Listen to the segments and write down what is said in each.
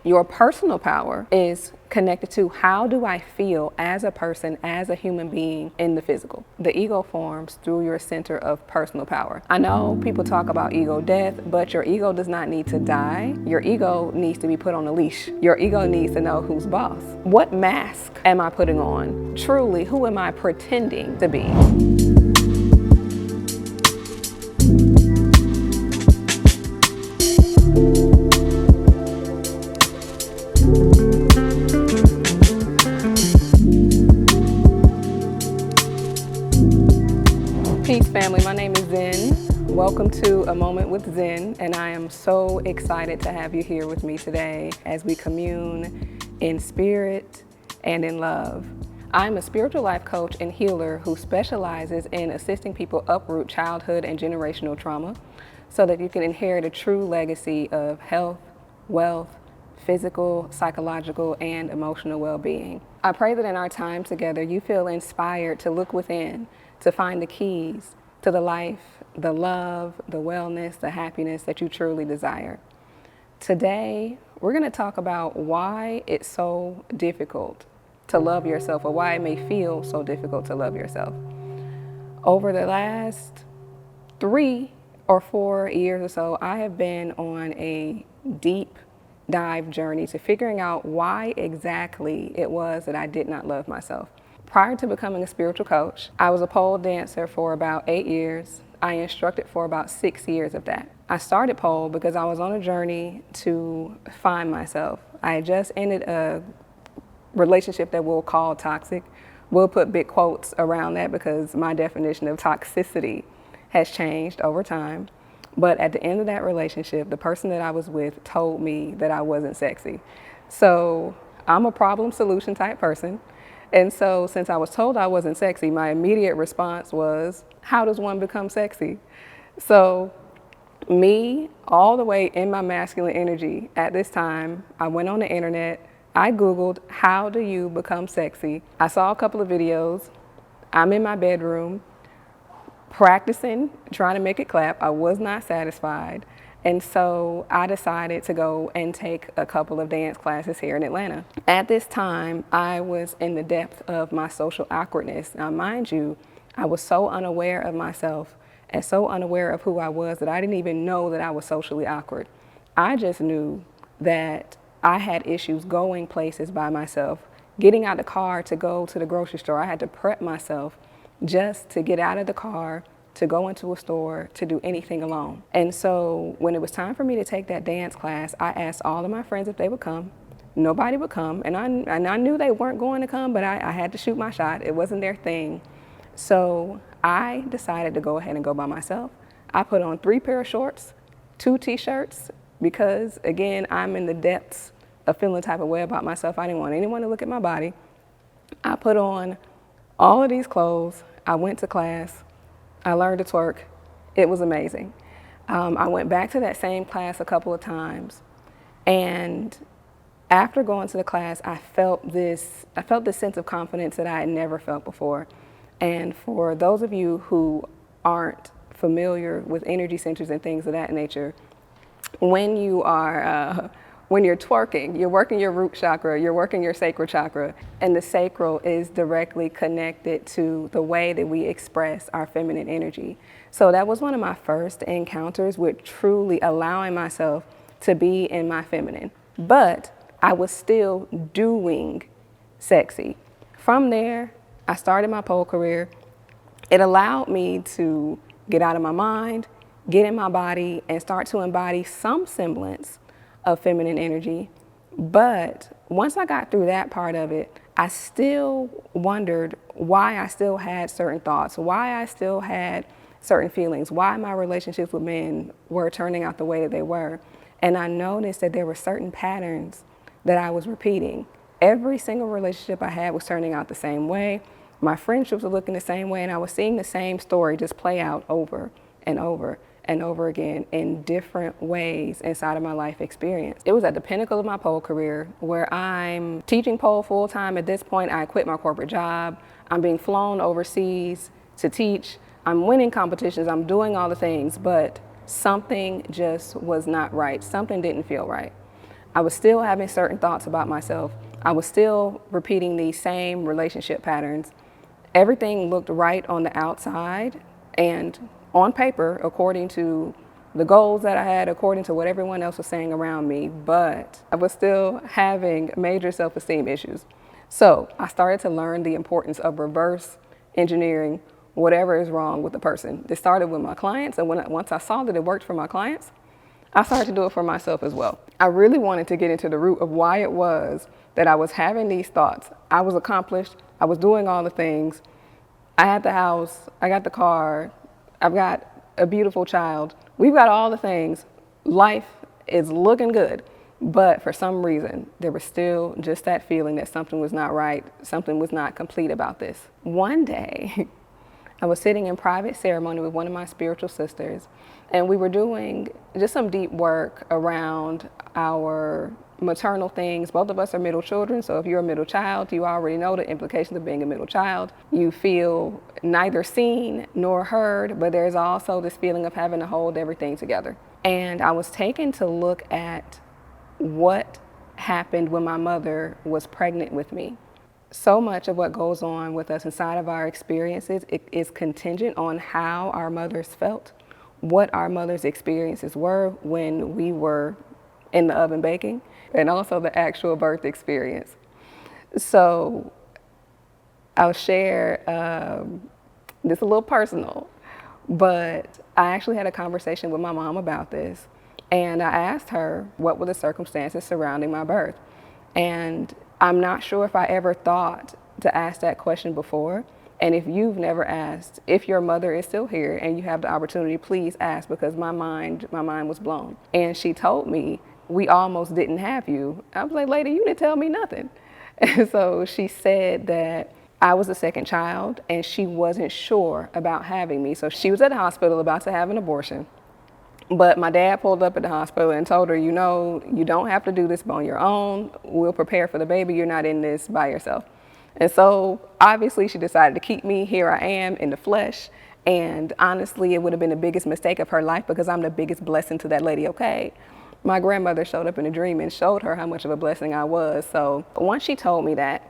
Your personal power is connected to how do I feel as a person, as a human being in the physical. The ego forms through your center of personal power. I know people talk about ego death, but your ego does not need to die. Your ego needs to be put on a leash. Your ego needs to know who's boss. What mask am I putting on? Truly, who am I pretending to be? Peace family, my name is Zen. Welcome to A Moment with Zen, and I am so excited to have you here with me today as we commune in spirit and in love. I'm a spiritual life coach and healer who specializes in assisting people uproot childhood and generational trauma so that you can inherit a true legacy of health, wealth, physical, psychological, and emotional well-being. I pray that in our time together, you feel inspired to look within, to find the keys to the life, the love, the wellness, the happiness that you truly desire. Today, we're going to talk about why it's so difficult to love yourself, or why it may feel so difficult to love yourself. Over the last 3 or 4 years or so, I have been on a deep dive journey to figuring out why exactly it was that I did not love myself. Prior to becoming a spiritual coach, I was a pole dancer for about 8 years. I instructed for about 6 years of that. I started pole because I was on a journey to find myself. I had just ended a relationship that we'll call toxic. We'll put big quotes around that because my definition of toxicity has changed over time. But at the end of that relationship, the person that I was with told me that I wasn't sexy. So I'm a problem solution type person. And so since I was told I wasn't sexy, my immediate response was, how does one become sexy? So me, all the way in my masculine energy at this time, I went on the internet, I Googled, how do you become sexy? I saw a couple of videos. I'm in my bedroom practicing, trying to make it clap. I was not satisfied. And so I decided to go and take a couple of dance classes here in Atlanta. At this time, I was in the depth of my social awkwardness. Now, mind you, I was so unaware of myself and so unaware of who I was that I didn't even know that I was socially awkward. I just knew that I had issues going places by myself. Getting out of the car to go to the grocery store, I had to prep myself just to get out of the car, to go into a store, to do anything alone. And so when it was time for me to take that dance class, I asked all of my friends if they would come. Nobody would come, and I knew they weren't going to come, but I had to shoot my shot. It wasn't their thing. So I decided to go ahead and go by myself. I put on 3 pair of shorts, 2 t-shirts, because again, I'm in the depths of feeling type of way about myself. I didn't want anyone to look at my body. I put on all of these clothes. I went to class. I learned to twerk. It was amazing. I went back to that same class a couple of times, and after going to the class, I felt this sense of confidence that I had never felt before. And for those of you who aren't familiar with energy centers and things of that nature, when you are when you're twerking, you're working your root chakra, you're working your sacral chakra, and the sacral is directly connected to the way that we express our feminine energy. So that was one of my first encounters with truly allowing myself to be in my feminine. But I was still doing sexy. From there, I started my pole career. It allowed me to get out of my mind, get in my body, and start to embody some semblance of feminine energy. But once I got through that part of it, I still wondered why I still had certain thoughts, why I still had certain feelings, why my relationships with men were turning out the way that they were. And I noticed that there were certain patterns that I was repeating. Every single relationship I had was turning out the same way. My friendships were looking the same way, and I was seeing the same story just play out over and over and over again in different ways inside of my life experience. It was at the pinnacle of my pole career where I'm teaching pole full time. At this point, I quit my corporate job. I'm being flown overseas to teach. I'm winning competitions. I'm doing all the things, but something just was not right. Something didn't feel right. I was still having certain thoughts about myself. I was still repeating these same relationship patterns. Everything looked right on the outside and on paper, according to the goals that I had, according to what everyone else was saying around me, but I was still having major self-esteem issues. So I started to learn the importance of reverse engineering whatever is wrong with the person. This started with my clients, and once I saw that it worked for my clients, I started to do it for myself as well. I really wanted to get into the root of why it was that I was having these thoughts. I was accomplished, I was doing all the things. I had the house, I got the car, I've got a beautiful child. We've got all the things. Life is looking good. But for some reason, there was still just that feeling that something was not right, something was not complete about this. One day, I was sitting in private ceremony with one of my spiritual sisters, and we were doing just some deep work around our maternal things. Both of us are middle children, so if you're a middle child, you already know the implications of being a middle child. You feel neither seen nor heard, but there's also this feeling of having to hold everything together. And I was taken to look at what happened when my mother was pregnant with me. So much of what goes on with us inside of our experiences is contingent on how our mothers felt, what our mothers' experiences were when we were in the oven baking, and also the actual birth experience. So I'll share this a little personal, but I actually had a conversation with my mom about this. And I asked her what were the circumstances surrounding my birth. And I'm not sure if I ever thought to ask that question before. And if you've never asked, if your mother is still here and you have the opportunity, please ask, because my mind was blown. And she told me, we almost didn't have you. I was like, lady, you didn't tell me nothing. And so she said that I was the second child and she wasn't sure about having me. So she was at the hospital about to have an abortion. But my dad pulled up at the hospital and told her, you know, you don't have to do this on your own. We'll prepare for the baby. You're not in this by yourself. And so obviously she decided to keep me. Here I am in the flesh. And honestly, it would have been the biggest mistake of her life because I'm the biggest blessing to that lady, okay? My grandmother showed up in a dream and showed her how much of a blessing I was. So once she told me that,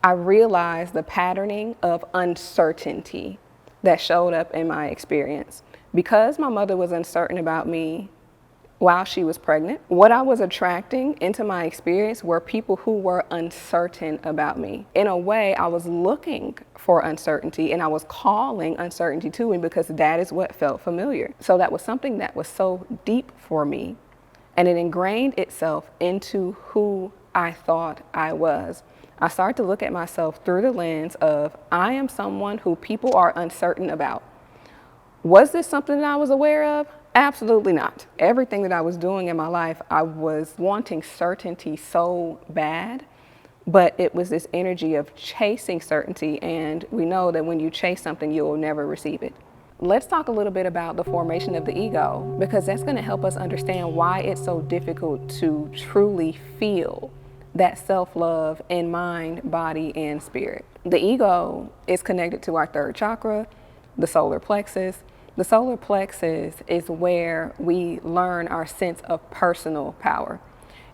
I realized the patterning of uncertainty that showed up in my experience. Because my mother was uncertain about me while she was pregnant, what I was attracting into my experience were people who were uncertain about me. In a way, I was looking for uncertainty and I was calling uncertainty to me because that is what felt familiar. So that was something that was so deep for me, and it ingrained itself into who I thought I was. I started to look at myself through the lens of, I am someone who people are uncertain about. Was this something that I was aware of? Absolutely not. Everything that I was doing in my life, I was wanting certainty so bad, but it was this energy of chasing certainty, and we know that when you chase something, you will never receive it. Let's talk a little bit about the formation of the ego, because that's going to help us understand why it's so difficult to truly feel that self-love in mind, body, and spirit. The ego is connected to our third chakra, the solar plexus. The solar plexus is where we learn our sense of personal power.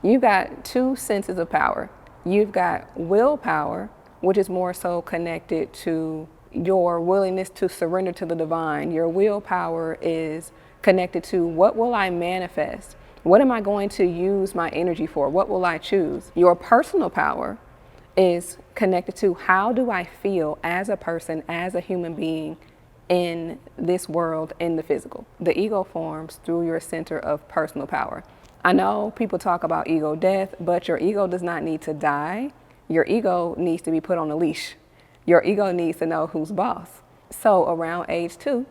You've got two senses of power. You've got willpower, which is more so connected to your willingness to surrender to the divine. Your willpower is connected to, what will I manifest? What am I going to use my energy for? What will I choose? Your personal power is connected to, how do I feel as a person, as a human being in this world, in the physical. The ego forms through your center of personal power. I know people talk about ego death, but your ego does not need to die. Your ego needs to be put on a leash. Your ego needs to know who's boss. So around age 2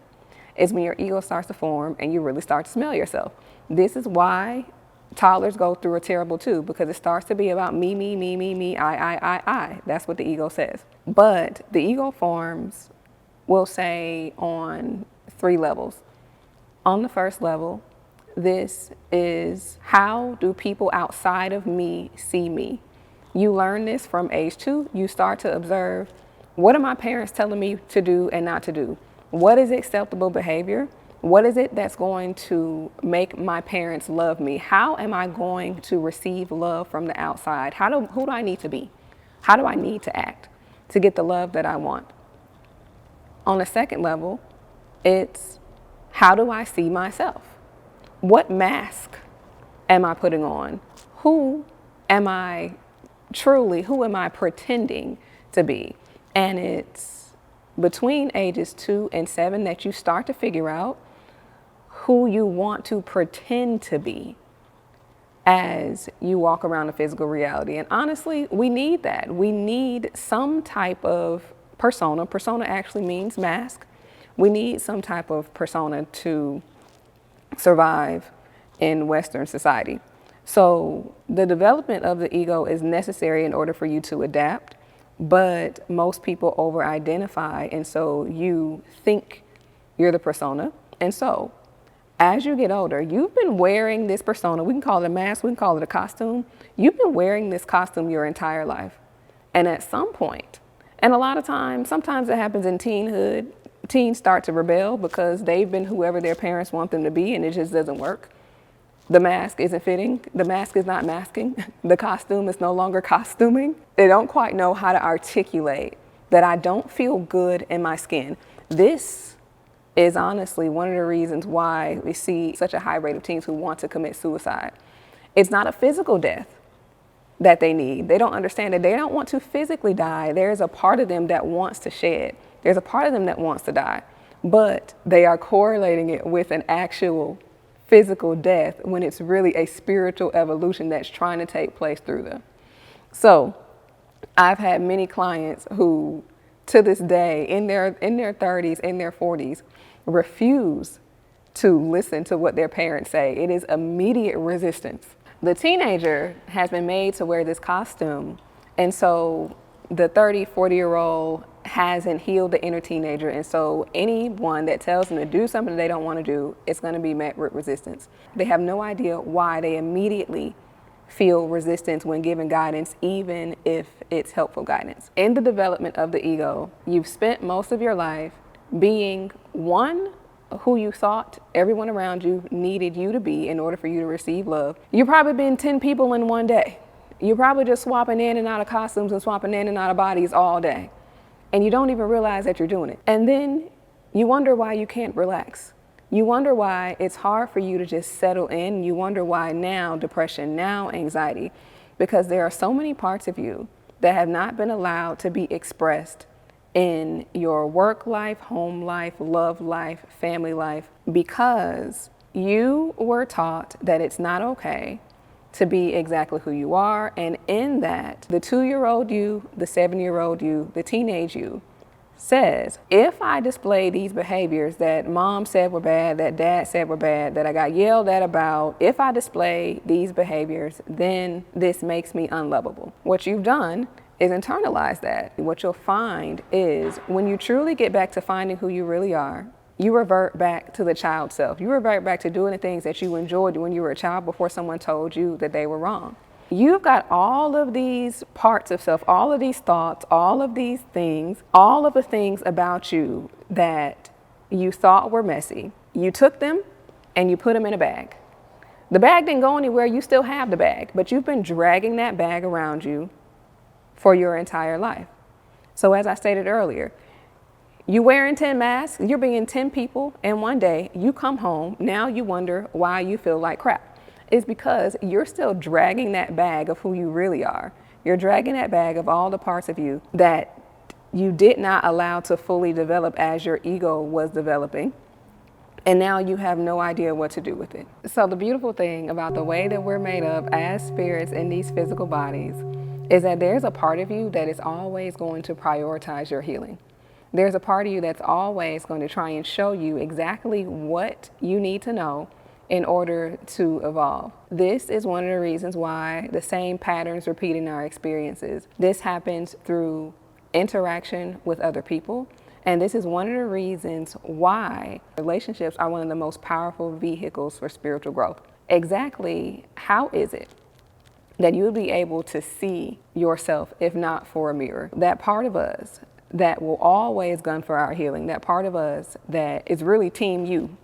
is when your ego starts to form and you really start to smell yourself. This is why toddlers go through a terrible 2, because it starts to be about me, I. That's what the ego says. But the ego forms, we'll say, on 3 levels. On the first level, this is, how do people outside of me see me? You learn this from age 2. You start to observe, what are my parents telling me to do and not to do? What is acceptable behavior? What is it that's going to make my parents love me? How am I going to receive love from the outside? Who do I need to be? How do I need to act to get the love that I want? On a second level, it's how do I see myself? What mask am I putting on? Who am I who am I pretending to be? And it's between ages 2 and 7 that you start to figure out who you want to pretend to be as you walk around the physical reality. And honestly, we need that. We need some type of persona. Persona actually means mask. We need some type of persona to survive in Western society. So the development of the ego is necessary in order for you to adapt, but most people over-identify, and so you think you're the persona. And so as you get older, you've been wearing this persona. We can call it a mask, we can call it a costume. You've been wearing this costume your entire life. And at some point, and a lot of times, sometimes it happens in teenhood, teens start to rebel because they've been whoever their parents want them to be, and it just doesn't work. The mask isn't fitting. The mask is not masking. The costume is no longer costuming. They don't quite know how to articulate that I don't feel good in my skin. This is honestly one of the reasons why we see such a high rate of teens who want to commit suicide. It's not a physical death that they need. They don't understand that they don't want to physically die. There's a part of them that wants to shed. There's a part of them that wants to die, but they are correlating it with an actual physical death when it's really a spiritual evolution that's trying to take place through them. So I've had many clients who, to this day, in their 30s, in their 40s, refuse to listen to what their parents say. It is immediate resistance. The teenager has been made to wear this costume, and so the 30, 40-year-old hasn't healed the inner teenager, and so anyone that tells them to do something they don't want to do, it's going to be met with resistance. They have no idea why they immediately feel resistance when given guidance, even if it's helpful guidance. In the development of the ego, you've spent most of your life being one, who you thought everyone around you needed you to be in order for you to receive love. You've probably been 10 people in one day. You're probably just swapping in and out of costumes and swapping in and out of bodies all day. And you don't even realize that you're doing it. And then you wonder why you can't relax. You wonder why it's hard for you to just settle in. You wonder why now depression, now anxiety, because there are so many parts of you that have not been allowed to be expressed in your work life, home life, love life, family life, because you were taught that it's not okay to be exactly who you are. And in that, the 2-year-old you, the 7-year-old you, the teenage you says, if I display these behaviors that mom said were bad, that dad said were bad, that I got yelled at about, if I display these behaviors, then this makes me unlovable. What you've done is internalize that. What you'll find is when you truly get back to finding who you really are, you revert back to the child self. You revert back to doing the things that you enjoyed when you were a child before someone told you that they were wrong. You've got all of these parts of self, all of these thoughts, all of these things, all of the things about you that you thought were messy. You took them and you put them in a bag. The bag didn't go anywhere. You still have the bag, but you've been dragging that bag around you for your entire life. So as I stated earlier, you wearing 10 masks, you're being 10 people, and one day you come home, now you wonder why you feel like crap. It's because you're still dragging that bag of who you really are. You're dragging that bag of all the parts of you that you did not allow to fully develop as your ego was developing. And now you have no idea what to do with it. So the beautiful thing about the way that we're made up as spirits in these physical bodies is that there's a part of you that is always going to prioritize your healing. There's a part of you that's always going to try and show you exactly what you need to know in order to evolve. This is one of the reasons why the same patterns repeat in our experiences. This happens through interaction with other people. And this is one of the reasons why relationships are one of the most powerful vehicles for spiritual growth. Exactly how is it that you'll be able to see yourself if not for a mirror? That part of us that will always gun for our healing, that part of us that is really team you,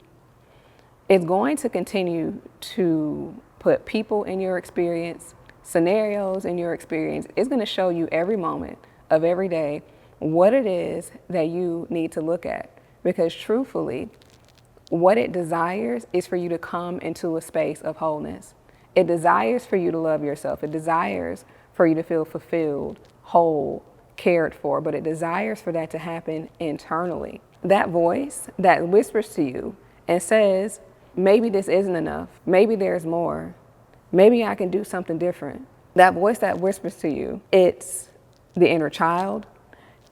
It's going to continue to put people in your experience, scenarios in your experience. It's going to show you every moment of every day what it is that you need to look at. Because truthfully, what it desires is for you to come into a space of wholeness. It desires for you to love yourself. It desires for you to feel fulfilled, whole, cared for, but it desires for that to happen internally. That voice that whispers to you and says, maybe this isn't enough. Maybe there's more. Maybe I can do something different. That voice that whispers to you, it's the inner child.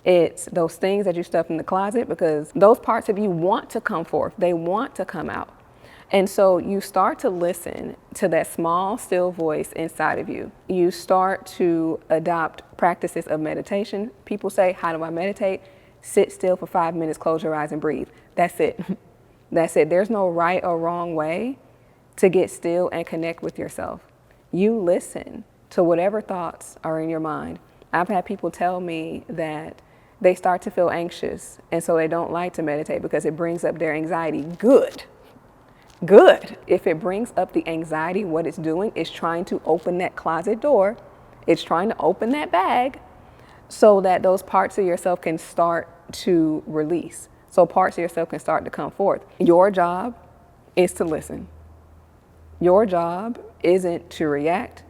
It's those things that you stuff in the closet, because those parts of you want to come forth. They want to come out. And so you start to listen to that small, still voice inside of you. You start to adopt practices of meditation. People say, how do I meditate? Sit still for 5 minutes, close your eyes and breathe. That's it. That's it. There's no right or wrong way to get still and connect with yourself. You listen to whatever thoughts are in your mind. I've had people tell me that they start to feel anxious, and so they don't like to meditate because it brings up their anxiety. Good. If it brings up the anxiety, what it's doing is trying to open that closet door. It's trying to open that bag so that those parts of yourself can start to release. So parts of yourself can start to come forth. Your job is to listen. Your job isn't to react.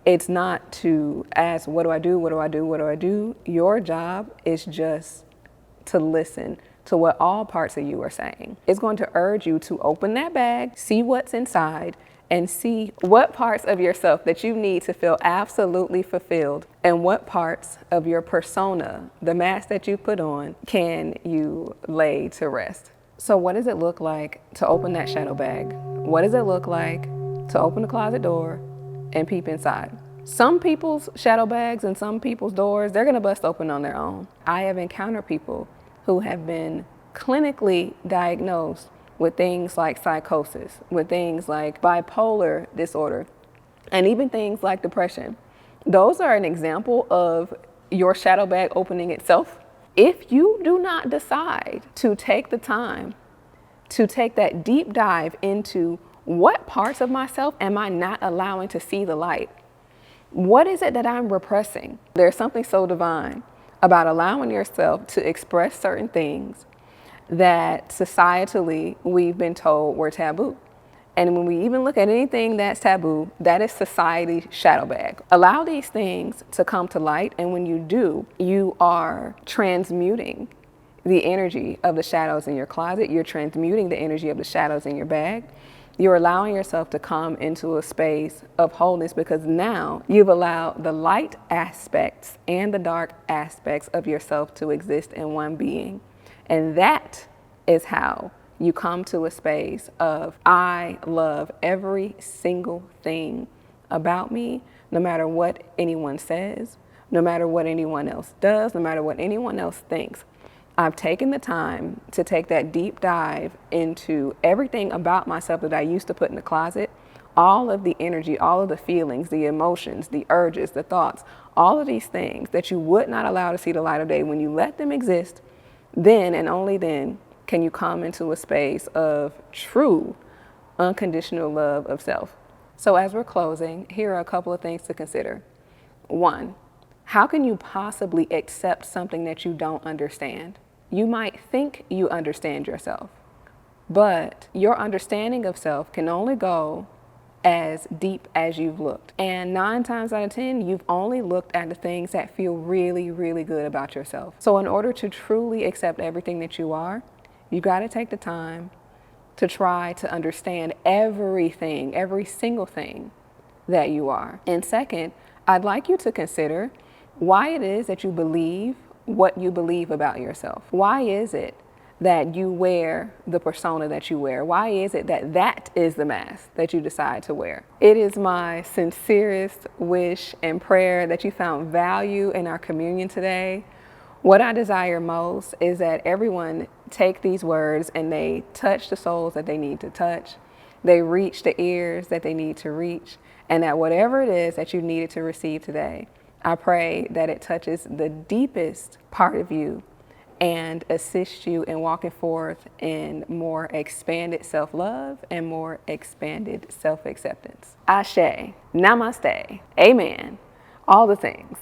It's not to ask, what do I do? What do I do? What do I do? Your job is just to listen to what all parts of you are saying. It's going to urge you to open that bag, see what's inside, and see what parts of yourself that you need to feel absolutely fulfilled, and what parts of your persona, the mask that you put on, can you lay to rest. So what does it look like to open that shadow bag? What does it look like to open the closet door and peep inside? Some people's shadow bags and some people's doors, they're gonna bust open on their own. I have encountered people who have been clinically diagnosed with things like psychosis, with things like bipolar disorder, and even things like depression. Those are an example of your shadow bag opening itself. If you do not decide to take the time to take that deep dive into what parts of myself am I not allowing to see the light? What is it that I'm repressing? There's something so divine about allowing yourself to express certain things that societally we've been told were taboo. And when we even look at anything that's taboo, that is society's shadow bag. Allow these things to come to light, and when you do, you are transmuting the energy of the shadows in your closet. You're transmuting the energy of the shadows in your bag. You're allowing yourself to come into a space of wholeness, because now you've allowed the light aspects and the dark aspects of yourself to exist in one being. And that is how you come to a space of, I love every single thing about me, no matter what anyone says, no matter what anyone else does, no matter what anyone else thinks. I've taken the time to take that deep dive into everything about myself that I used to put in the closet, all of the energy, all of the feelings, the emotions, the urges, the thoughts, all of these things that you would not allow to see the light of day. When you let them exist, then and only then can you come into a space of true unconditional love of self. So as we're closing, here are a couple of things to consider. One, how can you possibly accept something that you don't understand? You might think you understand yourself, but your understanding of self can only go as deep as you've looked. And 9 times out of 10, you've only looked at the things that feel really, really good about yourself. So in order to truly accept everything that you are, you got to take the time to try to understand everything, every single thing that you are. And second, I'd like you to consider why it is that you believe what you believe about yourself. Why is it that you wear the persona that you wear? Why is it that that is the mask that you decide to wear? It is my sincerest wish and prayer that you found value in our communion today. What I desire most is that everyone take these words and they touch the souls that they need to touch. They reach the ears that they need to reach, and that whatever it is that you needed to receive today, I pray that it touches the deepest part of you and assist you in walking forth in more expanded self-love and more expanded self-acceptance. Ashe, namaste, amen, all the things.